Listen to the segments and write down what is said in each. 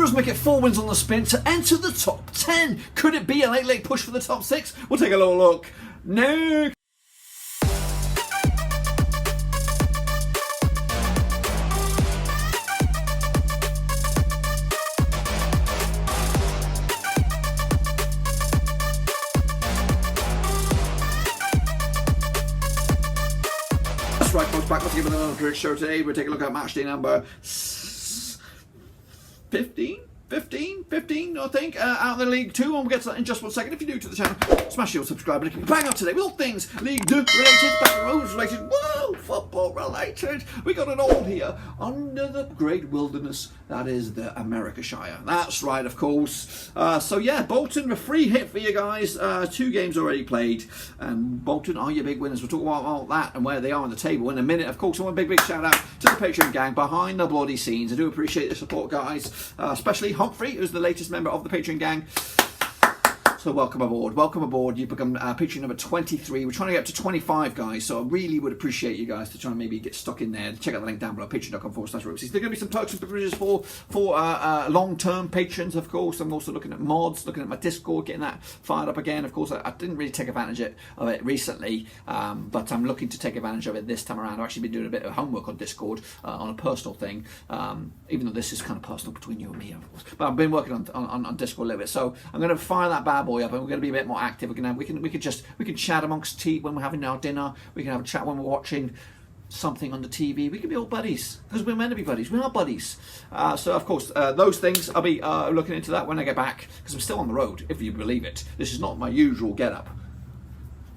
Wanderers make it 4 wins on the spin to enter the top 10. Could it be a late push for the top 6? We'll take a little look. No. Right, folks, back once again with another Cricket Show today. We're taking a look at matchday number 15, I think, out of the League 2, and we'll get to that in just 1 second. If you're new to the channel, smash your subscribe button. Bang up today with all things League 2 related, Rovers related, world football related. We got it all here under the great wilderness that is the Americashire. That's right, of course. So yeah, Bolton, a free hit for you guys. 2 games already played, and Bolton are your big winners. We'll talk about all that and where they are on the table in a minute. Of course, I want a big shout out to the Patreon gang behind the bloody scenes. I do appreciate the support, guys, especially Humphrey, who's the latest member of the Patreon gang. So welcome aboard. You've become Patreon number 23. We're trying to get up to 25, guys, so I really would appreciate you guys to try and maybe get stuck in there. Check out the link down below, patreon.com/Roverseas. There are going to be some perks and privileges for long-term patrons, of course. I'm also looking at mods, looking at my Discord, getting that fired up again. Of course, I didn't really take advantage of it recently, but I'm looking to take advantage of it this time around. I've actually been doing a bit of homework on Discord on a personal thing, even though this is kind of personal between you and me, of course. But I've been working on Discord a little bit, so I'm going to fire that bad boy up, and we're going to be a bit more active. We can chat amongst tea when we're having our dinner. We can have a chat when we're watching something on the TV. We can be all buddies because we're meant to be buddies. We are buddies. So of course, those things I'll be looking into that when I get back, because I'm still on the road, if you believe it. This is not my usual get-up.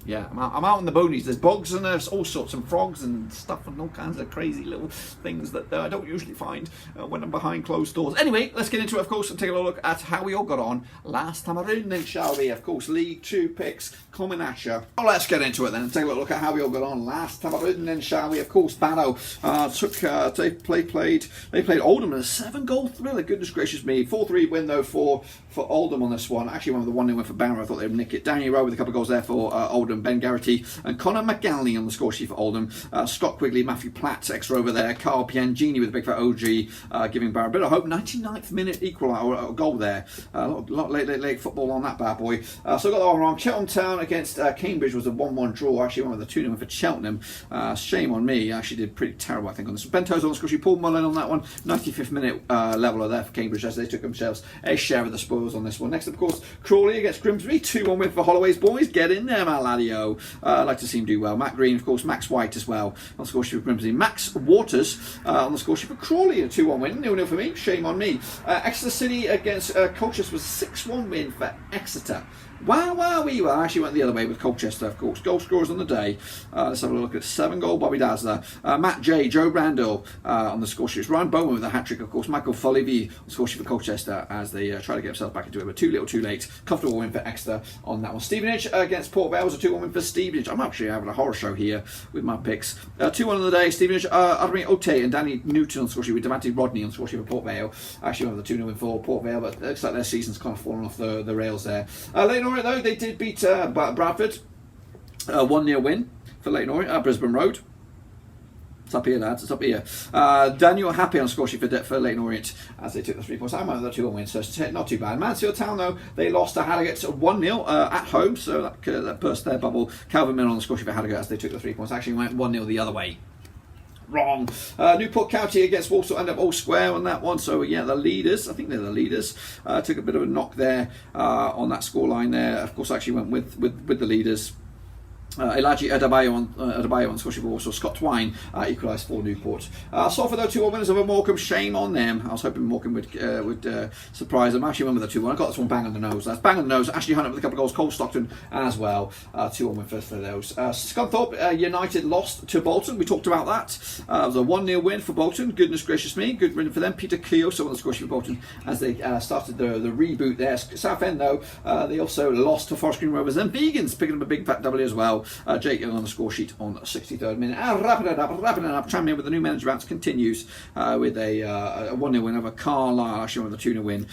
Yeah, I'm out in the boonies. There's bogs and there's all sorts of frogs and stuff and all kinds of crazy little things that I don't usually find when I'm behind closed doors. Anyway, let's get into it, of course, and take a look at how we all got on last time around then, shall we? Of course, League 2 picks, Combination. Oh, let's get into it then and take a look at how we all got on last time around then, shall we? Of course, Barrow they played Oldham in a 7-goal thriller. Goodness gracious me. 4-3 win, though, for Oldham on this one. Actually, one of the 1-0 win for Barrow. I thought they would nick it. Danny Rowe with a couple of goals there for Oldham. Ben Garrity and Connor McGalley on the score sheet for Oldham. Scott Quigley, Matthew Platt, ex-Rover there. Carl Piangini with a big fat OG, giving Barrow a bit of hope. 99th minute equaliser, goal there. A lot late football on that bad boy. So I got that one wrong. Cheltenham against Cambridge was a 1-1 draw. Actually, one with a 2-0 for Cheltenham. Shame on me. I actually did pretty terrible, I think, on this. Bento's on the score sheet. Paul Mullen on that one. 95th minute leveler there for Cambridge as they took themselves a share of the spoils on this one. Next, of course, Crawley against Grimsby. 2-1 win for Holloway's boys. Get in there, my laddie-o. I'd like to see him do well. Matt Green, of course, Max White as well on the score sheet for Grimsby. Max Waters on the score sheet for Crawley, a 2-1 win. 0-0 for me. Shame on me. Exeter City against Colchester was a 6-1 win for Exeter. Wow, we actually went the other way with Colchester, of course. Goal scorers on the day. Let's have a look at 7-goal Bobby Dazzler. Matt J, Joe Randall on the score sheet. Ryan Bowman with a hat-trick, of course. Michael Folivy on the score sheet for Colchester as they try to get themselves back into it, but too little too late. Comfortable win for Exeter on that one. Stevenage against Port Vale was a 2-1 win for Stevenage. I'm actually having a horror show here with my picks. 2-1 on the day. Stevenage, Adrian Ote and Danny Newton on the score sheet with Devante Rodney on the score sheet for Port Vale. Actually one of the 2-0 win for Port Vale, but it looks like their season's kind of fallen off the rails there. Leyton Orient, though, they did beat Bradford. 1-0 win for Leyton Orient at Brisbane Road. It's up here, lads. It's up here. Daniel Happy on score sheet for Leyton Orient as they took the 3 points. I'm on the 2-1 win, so it's not too bad. Mansfield Town, though, they lost to Harrogate 1-0 at home, so that burst their bubble. Calvin Miller on the score sheet for Harrogate as they took the 3 points. Actually went 1-0 the other way. Wrong. Newport County against Walsall end up all square on that one. So yeah, the leaders, I think they're the leaders, took a bit of a knock there on that scoreline there. Of course, actually went with the leaders. Elijah Adebayo on score sheet for Walsall. Scott Twine equalised for Newport. Salford, though, 2-1 winners over Morecambe. Shame on them. I was hoping Morecambe would surprise them. Actually went with a 2-1. I got this one bang on the nose. That's bang on the nose. Ashley Hunt with a couple of goals. Cole Stockton as well. 2-1 win for those. Scunthorpe United lost to Bolton. We talked about that. It was a 1-0 win for Bolton. Goodness gracious me. Good win for them. Peter Cleoso on the score sheet for Bolton as they started the reboot there. Southend, though, they also lost to Forest Green Rovers. And Vegans picking up a big fat W as well. well. Jake Young on the score sheet on the 63rd minute. And wrapping it up. Tranmere with the new manager bounce continues with a 1-0 win over Carlisle, actually with a 2-0 win.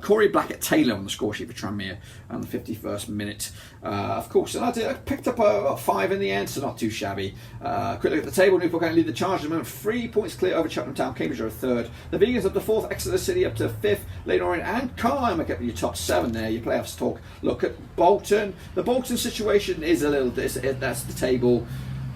Corey Blackett-Taylor on the score sheet for Tranmere on the 51st minute. Of course, and I picked up a 5 in the end, so not too shabby. Quick look at the table. Newport currently lead the charge at the moment, 3 points clear over Cheltenham Town. Cambridge are a third. The Vegans up to 4th, Exeter City up to 5th, Leyton, Orient and Carlisle make up your top 7 there. Your playoffs talk. Look at Bolton. The Bolton situation is a little, that's the table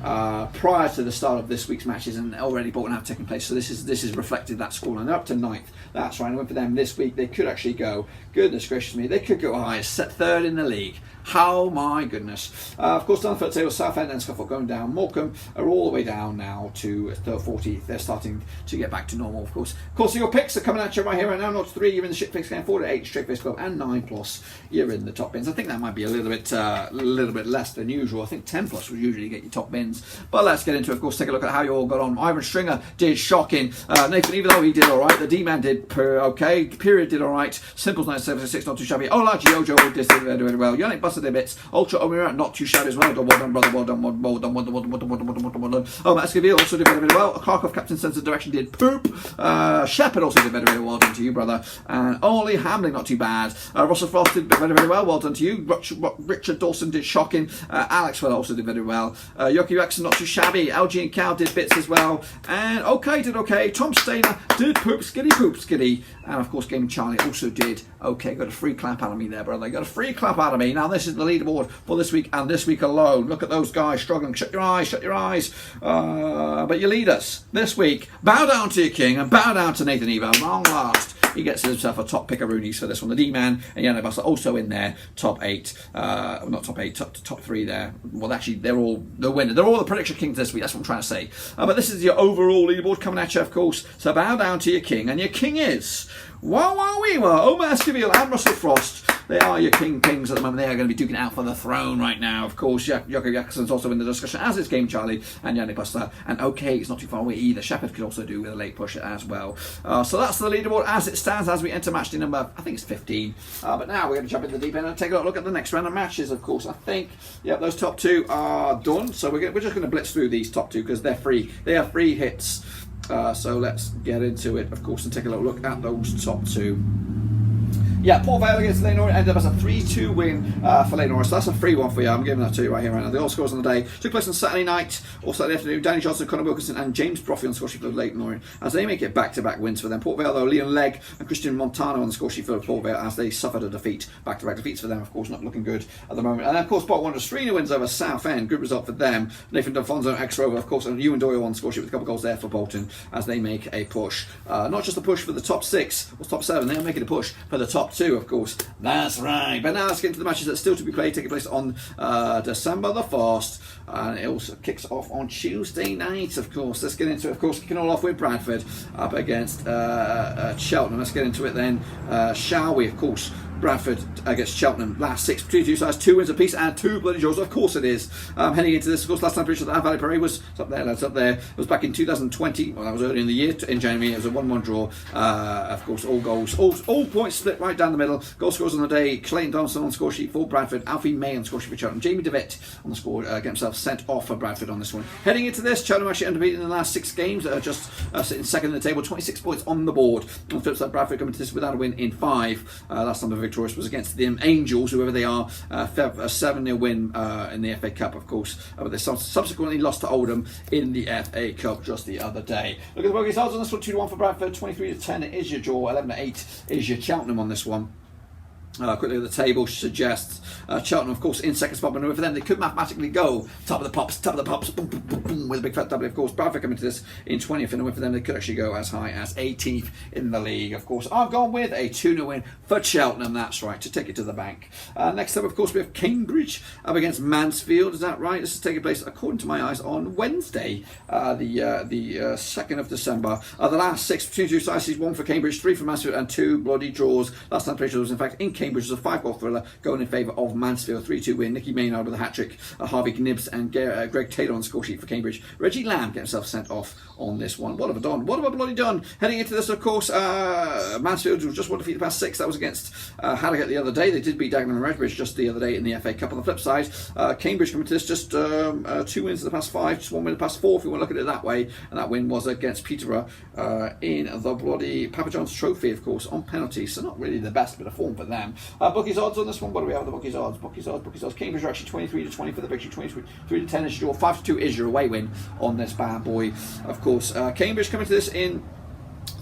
prior to the start of this week's matches, and already Bolton have taken place, so this is reflected that scoreline. They're up to 9th. That's right, and went for them this week. They could actually go, goodness gracious me, they could go high as 3rd in the league. How my goodness. Of course, down the 3rd table, Southend and Scunthorpe going down. Morecambe are all the way down now to 40th. They're starting to get back to normal, of course. Of course, your picks are coming at you right here right now. 0 to 3, you're in the shit picks game. 4 to 8, straight face club, and 9 plus, you're in the top bins. I think that might be a little bit less than usual. I think 10 plus would usually get you top bins. But let's get into it. Of course, take a look at how you all got on. Ivan Stringer did shocking. Nathan, even though he did all right, the D-man did okay. Period did all right. Simples 976, not too shabby. Ola Giojo did very well. Yannick busted their bits. Ultra Omira, not too shabby as well. Well done, brother. Well done. Oh, Escoville also did very well. Clark of Captain Sense of Direction did poop. Shepherd also did very well done to you, brother. And Ollie Hamling, not too bad. Russell Frost did very well. Well done to you. Richard Dawson did shocking. Alex Well also did very well. Yoki Jackson, not too shabby. LG and Cal did bits as well. And OK did okay. Tom Stainer did poop skiddy. And of course, Gaming Charlie also did okay. Got a free clap out of me there, brother. Got a free clap out of me. Now, this is the leaderboard for this week and this week alone. Look at those guys struggling. Shut your eyes. But you lead us this week. Bow down to your king and bow down to Nathan Evo. Long last. He gets himself a top pickaroonies for this one. The D-man and Yannick Buster also in there. Top 8. Not top 8, top 3 there. Well, actually, they're all the winner. They're all the prediction kings this week. That's what I'm trying to say. But this is your overall leaderboard coming at you, of course. So bow down to your king. And your king is Omar Escoville and Russell Frost. They are your kings at the moment. They are going to be duking it out for the throne right now. Of course, Jakob Jackson's also in the discussion, as is Game Charlie and Yannick Buster. And OK, it's not too far away either. Shepherd could also do with a late push as well. So that's the leaderboard as it stands as we enter match day number, I think it's 15. But now we're going to jump into the deep end and take a look at the next round of matches, of course. I think, those top 2 are done. So we're just going to blitz through these top 2 because they're free. They are free hits. So let's get into it, of course, and take a look at those top 2. Port Vale against Leyton Orient ended up as a 3-2 win for Leyton Orient. So that's a free one for you. I'm giving that to you right here, right now. The all scores on the day took place on Saturday night or Saturday afternoon. Danny Johnson, Conor Wilkinson, and James Brophy on the score sheet for Leyton Orient as they make it back-to-back wins for them. Port Vale, though, Leon Legg and Christian Montano on the score sheet for Port Vale as they suffered a defeat. Back-to-back defeats for them, of course, not looking good at the moment. And then, of course, Port Wanderers 3-0 wins over Southend. Good result for them. Nathan D'Alfonso, ex-Rover, of course, and Ewan Doyle on the score sheet with a couple of goals there for Bolton as they make a push. Not just a push for the top 6 or top 7, they are making a push for the top 2, of course. That's right. But now let's get into the matches that are still to be played, taking place on December the 1st. And it also kicks off on Tuesday night, of course. Let's get into it, of course, kicking all off with Bradford up against Cheltenham. Let's get into it then, shall we? Of course, Bradford against Cheltenham. Last 6 between 2 sides, 2 wins apiece and 2 bloody draws. Of course it is. Heading into this, of course, last time the Vale Parade was up there, lads, up there. It was back in 2020. Well, that was early in the year, in January. It was a 1-1 draw. Of course, all goals, all points split right down the middle. Goal scorers on the day: Clayton Donaldson on the score sheet for Bradford, Alfie May on the score sheet for Cheltenham, Jamie DeVitt on the score, get himself sent off for Bradford on this one. Heading into this, Cheltenham actually unbeaten in the last 6 games, just sitting second in the table, 26 points on the board. On the flip side, Bradford coming to this without a win in 5. Last time the victorious was against the Angels, whoever they are, a 7-0 win in the FA Cup, of course, but they subsequently lost to Oldham in the FA Cup just the other day. Look at the bogey odds on this one: 2-1 for Bradford, 23-10 is your draw, 11-8 is your Cheltenham on this one. Quickly, the table suggests Cheltenham, of course, in second spot, but for them they could mathematically go top of the pops, boom, boom, boom, boom, with a big fat W. Of course, Bradford coming to this in 20th, and for them they could actually go as high as 18th in the league. Of course, I've gone with a 2-0 win for Cheltenham. That's right, to take it to the bank. Next up, of course, we have Cambridge up against Mansfield. Is that right? This is taking place, according to my eyes, on Wednesday, the 2nd of December. The last 6 between 2 sides, 1 for Cambridge, 3 for Mansfield, and 2 bloody draws. Last time played was in fact in Cambridge Cambridge was a 5-goal thriller going in favour of Mansfield. 3-2 win. Nicky Maynard with a hat-trick. Harvey Knibbs and Greg Taylor on the score sheet for Cambridge. Reggie Lamb getting himself sent off on this one. What have I done? What have I bloody done? Heading into this, of course, Mansfield just won defeat the past 6. That was against Harrogate the other day. They did beat Dagenham and Redbridge just the other day in the FA Cup. On the flip side, Cambridge coming to this just 2 wins in the past 5, just 1 win in the past 4, if you want to look at it that way. And that win was against Peterborough in the bloody Papa John's Trophy, of course, on penalties. So not really the best bit of form for them. Bookies odds on this one. What do we have with the bookies odds? Bookies odds. Cambridge are actually 23-20 for the victory. 23-10 is your 5-2 is your away win on this bad boy. Of course, Cambridge coming to this in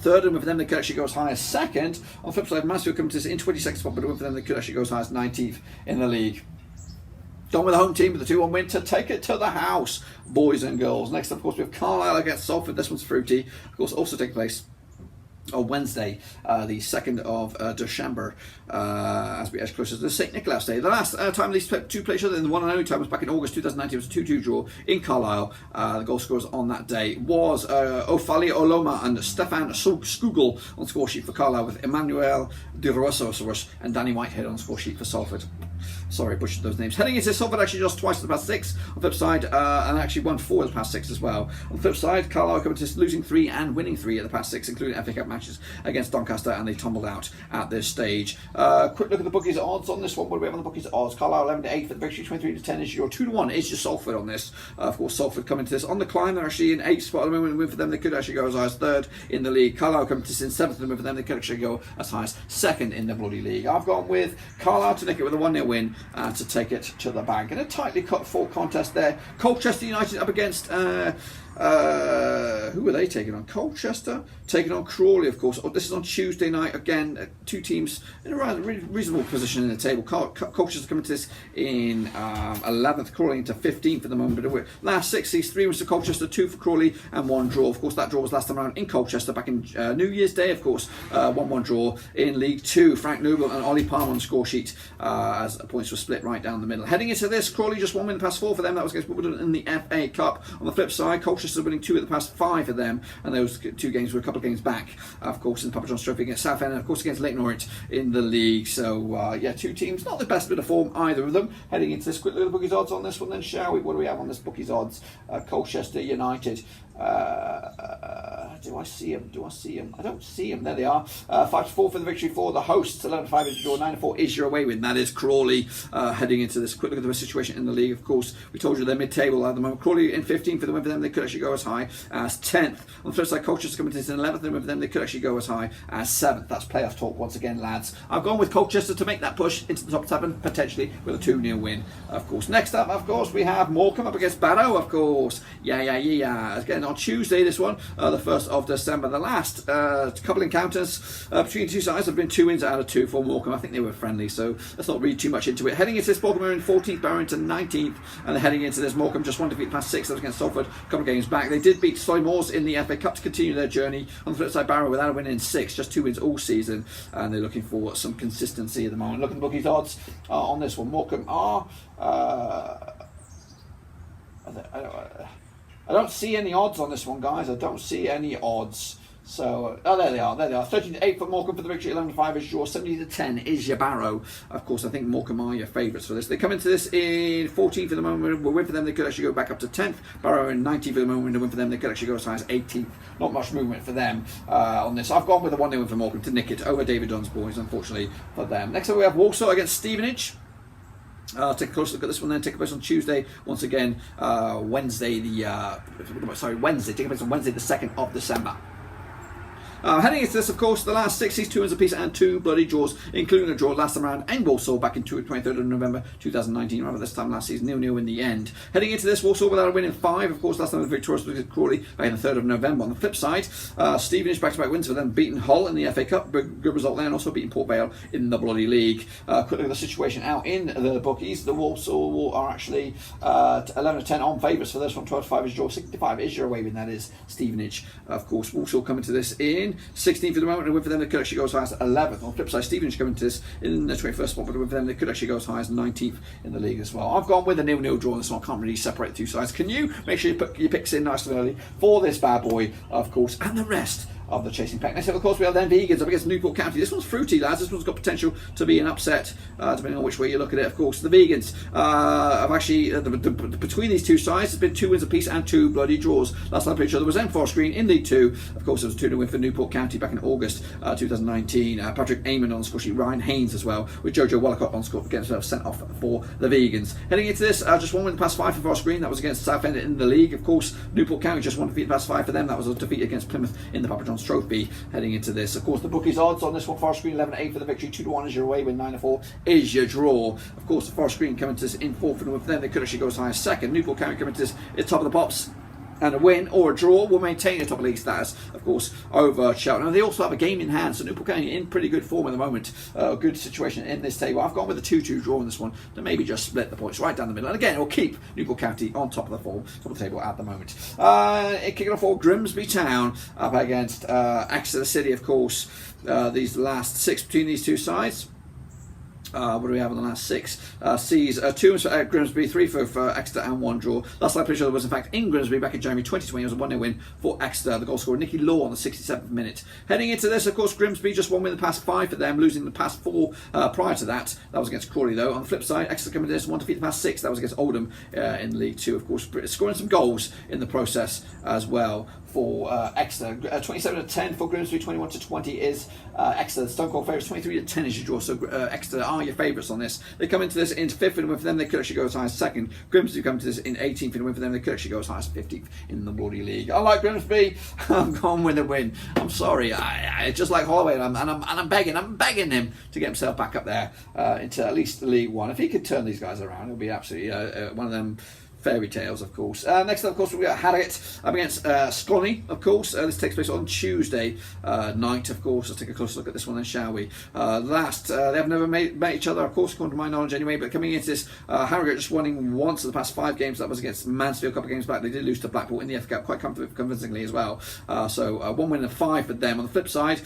3rd, and with them they could actually go as high as 2nd. On the flip side, Mansfield coming to this in 22nd spot, but with them they could actually go as high as 19th in the league. Done with the home team with the 2-1 win to take it to the house, boys and girls. Next up, of course, we have Carlisle against Salford. This one's fruity. Of course, also taking place on Wednesday, the 2nd of December, as we edge closer to the St. Nicholas Day. The last time these two played each other, and the one and only time was back in August 2019. It was a 2-2 draw in Carlisle. The goal scorers on that day was Ofali Oloma and Stefan Skugel on the score sheet for Carlisle, with Emmanuel de Rosas and Danny Whitehead on the score sheet for Salford. Sorry, I butchered those names. Heading into Salford, actually just twice in the past 6. On the flip side, and actually won 4 of the past 6 as well. On the flip side, Carlisle coming to losing 3 and winning 3 of the past 6, including FA Cup matches against Doncaster, and they tumbled out at this stage. Quick look at the bookies odds on this one. What do we have on the bookies odds? Carlisle 11-8 for the victory, 23-10 is your 2-1 is your Salford on this. Of course, Salford coming to this on the climb. They're actually in 8th spot at the moment. Win for them, they could actually go as high as 3rd in the league. Carlisle coming to this in 7th, and win for them, they could actually go as high as 2nd in the bloody league. I've gone with Carlisle to nick it with a 1-0 win to take it to the bank. In a tightly cut full contest there. Colchester United up against who were they taking on? Colchester taking on Crawley, of course. This is on Tuesday night. Again, 2 teams in a rather reasonable position in the table. Colchester coming to this in 11th, Crawley into 15th at the moment. But last 6, these 3 was to Colchester, 2 for Crawley, and 1 draw. Of course, that draw was last time around in Colchester back in New Year's Day, of course. 1-1 draw in League 2. Frank Noble and Ollie Palmer on the score sheet as points were split right down the middle. Heading into this, Crawley just 1 win the past 4 for them. That was against Wimbledon in the FA Cup. On the flip side, Colchester winning 2 of the past 5 for them, and those 2 games were a couple of games back, of course, in the Papa John's Trophy against Southend, and of course against Leyton Orient in the league. So yeah, 2 teams, not the best bit of form either of them. Heading into this, quick look at the bookies odds on this one then, shall we? What do we have on this bookies odds? Colchester United. Do I see them? I don't see them. There they are. 5-4 for the victory for the hosts. 11-5 is your 9-4 is your away win. That is Crawley. Heading into this, quick look at the situation in the league. Of course, we told you they're mid-table at the moment. Crawley in 15th for the win for them. They could actually go as high as 10th. On the flip side, Colchester coming to this in 11th, and for them they could actually go as high as 7th. That's playoff talk once again, lads. I've gone with Colchester to make that push into the top 7, potentially with a 2-0 win. Of course, next up, of course, we have Morecambe up against Barrow. Of course, yeah. Again on Tuesday, this one, the 1st of December. The last couple encounters between the 2 sides have been 2 wins out of 2 for Morecambe. I think they were friendly, so let's not read too much into it. Heading into this, Morecambe are in 14th, Barrow into 19th, and heading into this, Morecambe just 1 defeat past 6. That was against Salford, a couple of games back. They did beat Moors in the FA Cup to continue their journey. On the flip side, Barrow without a win in 6, just 2 wins all season, and they're looking for some consistency at the moment. Look at the bookies odds on this one. Morecambe are I don't see any odds on this one, guys. I don't see any odds. So, there they are. 13-8 for Morecambe for the victory. 11-5 is your 70-10 is your Barrow. Of course, I think Morecambe are your favourites for this. They come into this in 14th for the moment. We'll win for them. They could actually go back up to 10th. Barrow in 19th for the moment. Win for them. They could actually go as high as 18th. Not much movement for them on this. I've gone with the 1-0 win for Morecambe to nick it over David Dunn's boys, unfortunately for them. Next up, we have Walsall against Stevenage. Take a closer look at this one then. Take place on Tuesday. Once again, Wednesday. Take place on Wednesday, the 2nd of December. Heading into this, of course, the last 6 2 wins apiece and 2 bloody draws, including a draw last time around in Walsall back in 23rd of November 2019. Remember this time last season, 0-0 in the end. Heading into this, Walsall without a win in 5. Of course, last time they were victorious with Crawley back in the 3rd of November. On the flip side, Stevenage back-to-back wins for them, beating Hull in the FA Cup, good result there, and also beating Port Vale in the bloody league. Quick look at the situation out in the bookies. The Walsall are actually 11-10 on favourites for this one. 12-5 is your 65 is your away win. That is Stevenage. Of course, Walsall coming to this in 16th for the moment, and win for them they could actually go as high as 11th. On the flip side, Stevenage coming to this in the 21st spot, but win for them they could actually go as high as 19th in the league as well. I've gone with a 0-0 draw on this one. I can't really separate the 2 sides. Can you make sure you put your picks in nice and early for this bad boy, of course, and the rest of the chasing pack. Next up, of course, we have then Vegans up against Newport County. This one's fruity, lads. This one's got potential to be an upset, depending on which way you look at it. Of course, the Vegans have actually, between these two sides, there's been 2 wins apiece and 2 bloody draws. Last time I played each other was Forest Green in League 2. Of course, it was a 2-0 win for Newport County back in August 2019. Patrick Amon on the score sheet, Ryan Haynes as well, with Jojo Wallacott on score, getting himself sent off for the Vegans. Heading into this, just 1 win the past 5 for Forest Green. That was against Southend in the league. Of course, Newport County just 1 defeat the past 5 for them. That was a defeat against Plymouth in the Papa John's Trophy. Heading into this, of course, the bookies odds on this one: Forest Green 11-8 for the victory, 2-1 is your away win, 9-4 is your draw. Of course, the Forest Green coming to this in 4th, and with them they could actually go as high as 2nd. Newport County coming to this at top of the pops, and a win or a draw will maintain the top of league status, of course, over Cheltenham. They also have a game in hand, so Newport County in pretty good form at the moment. Good situation in this table. I've gone with a 2-2 draw in this one to maybe just split the points right down the middle. And again, it will keep Newport County on top of the form, top of the table at the moment. Kicking off for Grimsby Town up against Exeter City, of course. These last 6 between these two sides. What do we have on the last 6? Sees 2 wins for Grimsby, 3 for Exeter, and 1 draw. Last time I played each other was in fact in Grimsby back in January 2020. It was a 1-0 win for Exeter. The goal scorer Nicky Law on the 67th minute. Heading into this, of course, Grimsby just 1 win the past 5 for them, losing the past 4 prior to that. That was against Crawley though. On the flip side, Exeter coming to this 1 defeat the past 6. That was against Oldham in League 2, of course, scoring some goals in the process as well for Exeter. 27-10 for Grimsby, 21-20 is Exeter. The Stone Cold favourites, 23-10 is your draw. So Exeter are your favourites on this. They come into this in 5th, and win for them they could actually go as high as 2nd. Grimsby come to this in 18th, and win for them they could actually go as high as 15th in the Bloody League. I like Grimsby. I'm gone with a win. I'm sorry. I just like Holloway, and I'm begging him to get himself back up there into at least League 1. If he could turn these guys around, it'll be absolutely one of them fairy tales, of course. Next up, of course, we've got Harrogate up against Scunthorpe, of course. This takes place on Tuesday night, of course. Let's take a closer look at this one then, shall we? They have never met each other, of course, according to my knowledge anyway, but coming into this, Harrogate just winning once of the past 5 games. That was against Mansfield a couple of games back. They did lose to Blackpool in the FA Cup quite convincingly as well. So 1 win and 5 for them. On the flip side,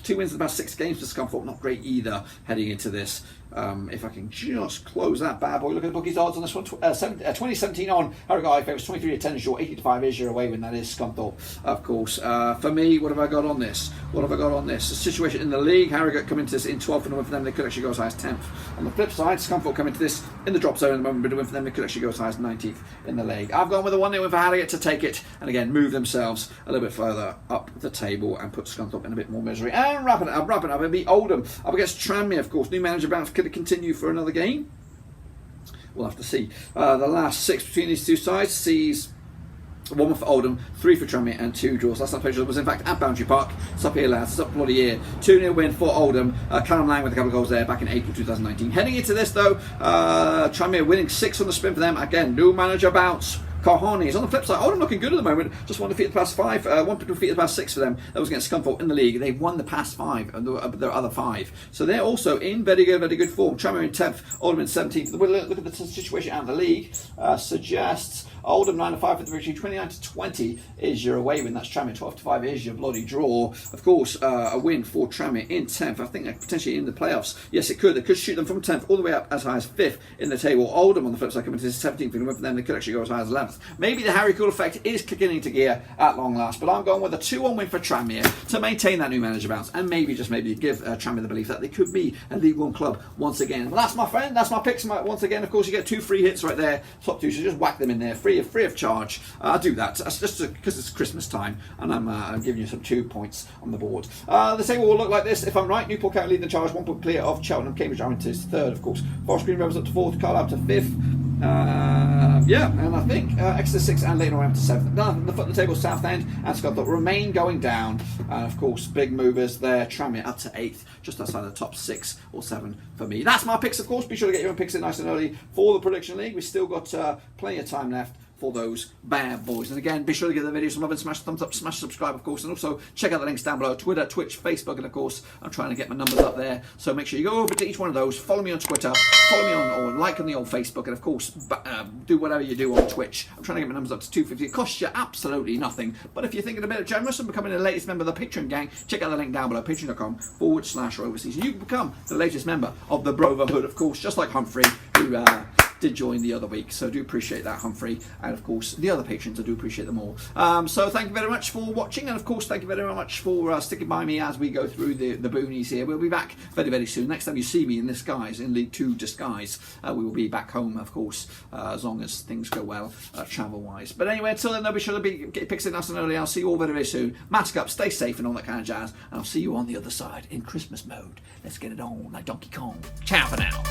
2 wins in the past 6 games for Scunthorpe, not great either heading into this. If I can just close that bad boy, look at the bookies odds on this one. 2017 on Harrogate favourites, 23-10 is your, 80-5 is your away win. That is Scunthorpe, of course. For me, what have I got on this? The situation in the league, Harrogate come into this in 12th, and win for them they could actually go as high as 10th. On the flip side, Scunthorpe come into this in the drop zone at the moment, but win for them they could actually go as high as 19th in the league. I've gone with a 1-0 win for Harrogate to take it, and again move themselves a little bit further up the table and put Scunthorpe in a bit more misery. And wrapping it up, it'll be Oldham up against Tranmere, of course. New manager bounce, could it continue for another game? We'll have to see. The last 6 between these two sides sees 1 for Oldham, 3 for Tranmere, and 2 draws. Last time played was in fact at Boundary Park. It's up here, lads. It's up bloody here. 2-0 win for Oldham. Callum Lang with a couple of goals there back in April 2019. Heading into this though, Tranmere winning 6 on the spin for them. Again, new manager bounce. Cojones. On the flip side, Oldham looking good at the moment. Just 1 defeat the past 5. 1 defeat the past 6 for them. That was against Scunthorpe in the league. They've won the past 5 and their other 5. So they're also in very good form. Tranmere in 10th, Oldham in 17th. Look at the situation out of the league. Suggests Oldham 9-5 for the victory. 29-20 is your away win. That's Tranmere. 12-5 is your bloody draw. Of course, a win for Tranmere in 10th. I think they're potentially in the playoffs. Yes, it could. They could shoot them from 10th all the way up as high as 5th in the table. Oldham on the flip side coming to 17th, and win for them they could actually go as high as 11th. Maybe the Harry Cool effect is kicking into gear at long last, but I'm going with a 2-1 win for Tranmere to maintain that new manager bounce and maybe just maybe give Tranmere the belief that they could be a League 1 club once again. But that's my friend, that's my picks. Once again, of course, you get 2 free hits right there, top 2, so just whack them in there free of charge. I'll do that. That's just because it's Christmas time and I'm giving you some 2 points on the board. The table will look like this if I'm right. Newport County leading the charge, 1 point clear of Cheltenham. Cambridge Iron is 3rd, of course. Forest Green Rovers up to 4th, Carlisle up to 5th. And I think Exeter 6th and Leyton around to 7th. Down the foot of the table, Southend and Scunthorpe remain going down. And of course, big movers there. Tranmere up to 8th, just outside the top 6 or 7 for me. That's my picks, of course. Be sure to get your own picks in nice and early for the Prediction League. We've still got plenty of time left for those bad boys. And again, be sure to give the video some love and smash the thumbs up, smash subscribe, of course, and also check out the links down below: Twitter, Twitch, Facebook, and of course, I'm trying to get my numbers up there. So make sure you go over to each one of those, follow me on Twitter, follow me on or like on the old Facebook, and of course, do whatever you do on Twitch. I'm trying to get my numbers up to 250. It costs you absolutely nothing, but if you're thinking a bit of generous and becoming the latest member of the Patreon gang, check out the link down below: patreon.com/Roverseas. You can become the latest member of the Brotherhood, of course, just like Humphrey, who did join the other week. So I do appreciate that, Humphrey. And of course, the other patrons, I do appreciate them all. So thank you very much for watching. And of course, thank you very much for sticking by me as we go through the boonies here. We'll be back very, very soon. Next time you see me in this guise, in League 2 disguise, we will be back home, of course, as long as things go well, travel-wise. But anyway, until then, be sure to get picks in nice and early. I'll see you all very, very soon. Mask up, stay safe and all that kind of jazz. And I'll see you on the other side in Christmas mode. Let's get it on like Donkey Kong. Ciao for now.